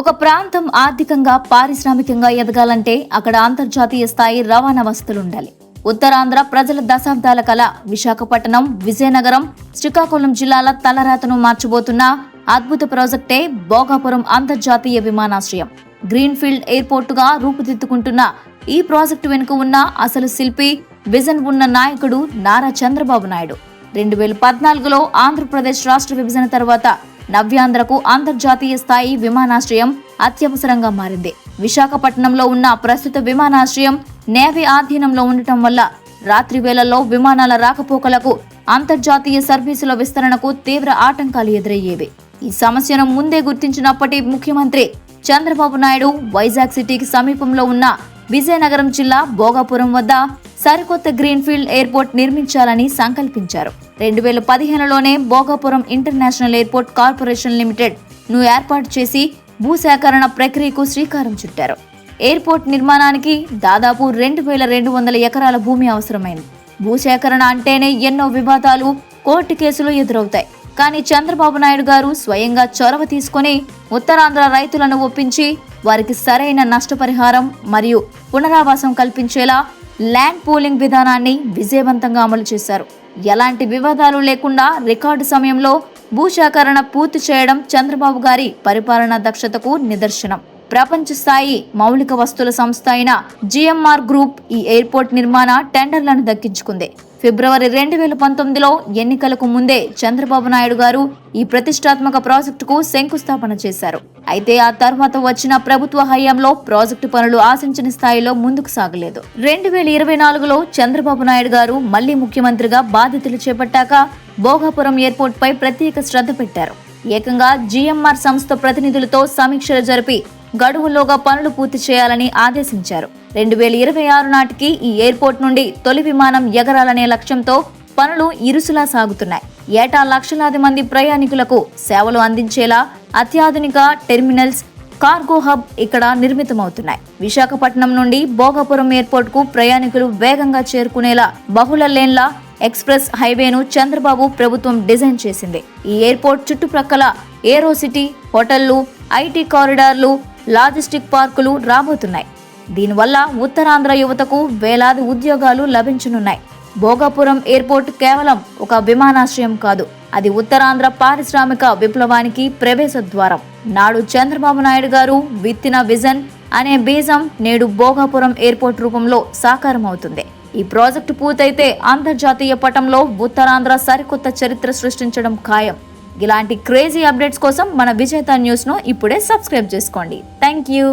ఒక ప్రాంతం ఆర్థికంగా పారిశ్రామికంగా ఎదగాలంటే అక్కడ అంతర్జాతీయ స్థాయి రవాణా వసతులు ఉండాలి. ఉత్తరాంధ్ర ప్రజల దశాబ్దాల కళ విశాఖపట్నం, విజయనగరం, శ్రీకాకుళం జిల్లాల తలరాతను మార్చబోతున్న అద్భుత ప్రాజెక్టే భోగాపురం అంతర్జాతీయ విమానాశ్రయం. గ్రీన్ఫీల్డ్ ఎయిర్పోర్టుగా రూపుదిద్దుకుంటున్న ఈ ప్రాజెక్టు వెనుక ఉన్న అసలు శిల్పి, విజన్ ఉన్న నాయకుడు నారా చంద్రబాబు నాయుడు. 2014లో ఆంధ్రప్రదేశ్ రాష్ట్ర విభజన తర్వాత నవ్యాంధ్రకు అంతర్జాతీయ స్థాయి విమానాశ్రయం అత్యవసరంగా మారింది. విశాఖపట్నంలో ఉన్న ప్రస్తుత విమానాశ్రయం నేవీ ఆధీనంలో ఉండటం వల్ల రాత్రి వేళల్లో విమానాల రాకపోకలకు, అంతర్జాతీయ సర్వీసుల విస్తరణకు తీవ్ర ఆటంకాలు ఎదురయ్యేవి. ఈ సమస్యను ముందే గుర్తించినప్పటి ముఖ్యమంత్రి చంద్రబాబు నాయుడు వైజాగ్ సిటీకి సమీపంలో ఉన్న విజయనగరం జిల్లా భోగాపురం వద్ద సరికొత్త గ్రీన్ఫీల్డ్ ఎయిర్పోర్ట్ నిర్మించాలని సంకల్పించారు. 2015లోనే Bhogapuram international airport corporation limited ను ఏర్పాటు చేసి భూసేకరణ ప్రక్రియకు శ్రీకారం చుట్టారు. ఎయిర్పోర్ట్ నిర్మాణానికి దాదాపు 2200 ఎకరాల భూమి అవసరమైంది. భూసేకరణ అంటేనే ఎన్నో వివాదాలు, కోర్టు కేసులు ఎదురవుతాయి. కానీ చంద్రబాబు నాయుడు గారు స్వయంగా చొరవ తీసుకుని ఉత్తరాంధ్ర రైతులను ఒప్పించి వారికి సరైన నష్టపరిహారం మరియు పునరావాసం కల్పించేలా ల్యాండ్ పూలింగ్ విధానాన్ని విజయవంతంగా అమలు చేశారు. ఎలాంటి వివాదాలు లేకుండా రికార్డు సమయంలో భూసేకరణ పూర్తి చేయడం చంద్రబాబు గారి పరిపాలనా దక్షతకు నిదర్శనం. ప్రపంచ స్థాయి మౌలిక వస్తువుల సంస్థ అయిన జిఎంఆర్ గ్రూప్ ఈ ఎయిర్పోర్ట్ నిర్మాణ టెండర్లను దక్కించుకుంది. ఫిబ్రవరి 2019లో ఎన్నికలకు ముందే చంద్రబాబు నాయుడు గారు ఈ ప్రతిష్టాత్మక ప్రాజెక్టుకు శంకుస్థాపన చేశారు. అయితే ఆ తర్వాత వచ్చిన ప్రభుత్వ హయాంలో ప్రాజెక్టు పనులు ఆశించిన స్థాయిలో ముందుకు సాగలేదు. 2024లో చంద్రబాబు నాయుడు గారు మళ్లీ ముఖ్యమంత్రిగా బాధ్యతలు చేపట్టాక భోగాపురం ఎయిర్పోర్ట్ పై ప్రత్యేక శ్రద్ధ పెట్టారు. ఏకంగా జిఎంఆర్ సంస్థ ప్రతినిధులతో సమీక్షలు జరిపి గడువులోగా పనులు పూర్తి చేయాలని ఆదేశించారు. 2026 నాటికి ఈ ఎయిర్పోర్ట్ నుండి తొలి విమానం ఎగరాలనే లక్ష్యంతో పనులు ఇరుసులా సాగుతున్నాయి. ఏటా లక్షలాది మంది ప్రయాణికులకు సేవలు అందించేలా అత్యాధునిక టెర్మినల్స్, కార్గో హబ్ ఇక్కడ నిర్మితమవుతున్నాయి. విశాఖపట్నం నుండి భోగాపురం ఎయిర్పోర్ట్ కు ప్రయాణికులు వేగంగా చేరుకునేలా బహుళ లేన్ల ఎక్స్ప్రెస్ హైవేను చంద్రబాబు ప్రభుత్వం డిజైన్ చేసింది. ఈ ఎయిర్పోర్ట్ చుట్టుప్రక్కల ఏరో సిటీ, హోటళ్లు, ఐటీ కారిడార్లు, లాజిస్టిక్ పార్కులు రాబోతున్నాయి. దీనివల్ల ఉత్తరాంధ్ర యువతకు వేలాది ఉద్యోగాలు లభించనున్నాయి. భోగాపురం ఎయిర్పోర్ట్ కేవలం ఒక విమానాశ్రయం కాదు, అది ఉత్తరాంధ్ర పారిశ్రామిక విప్లవానికి ప్రవేశ ద్వారం. నాడు చంద్రబాబు నాయుడు గారు విత్తిన విజన్ అనే బీజం నేడు భోగాపురం ఎయిర్పోర్ట్ రూపంలో సాకారం అవుతుంది. ఈ ప్రాజెక్టు పూర్తయితే అంతర్జాతీయ పటంలో ఉత్తరాంధ్ర సరికొత్త చరిత్ర సృష్టించడం ఖాయం. ఇలాంటి క్రేజీ అప్డేట్స్ కోసం మన విజేత న్యూస్ ను ఇప్పుడే సబ్స్క్రైబ్ చేసుకోండి. Thank you.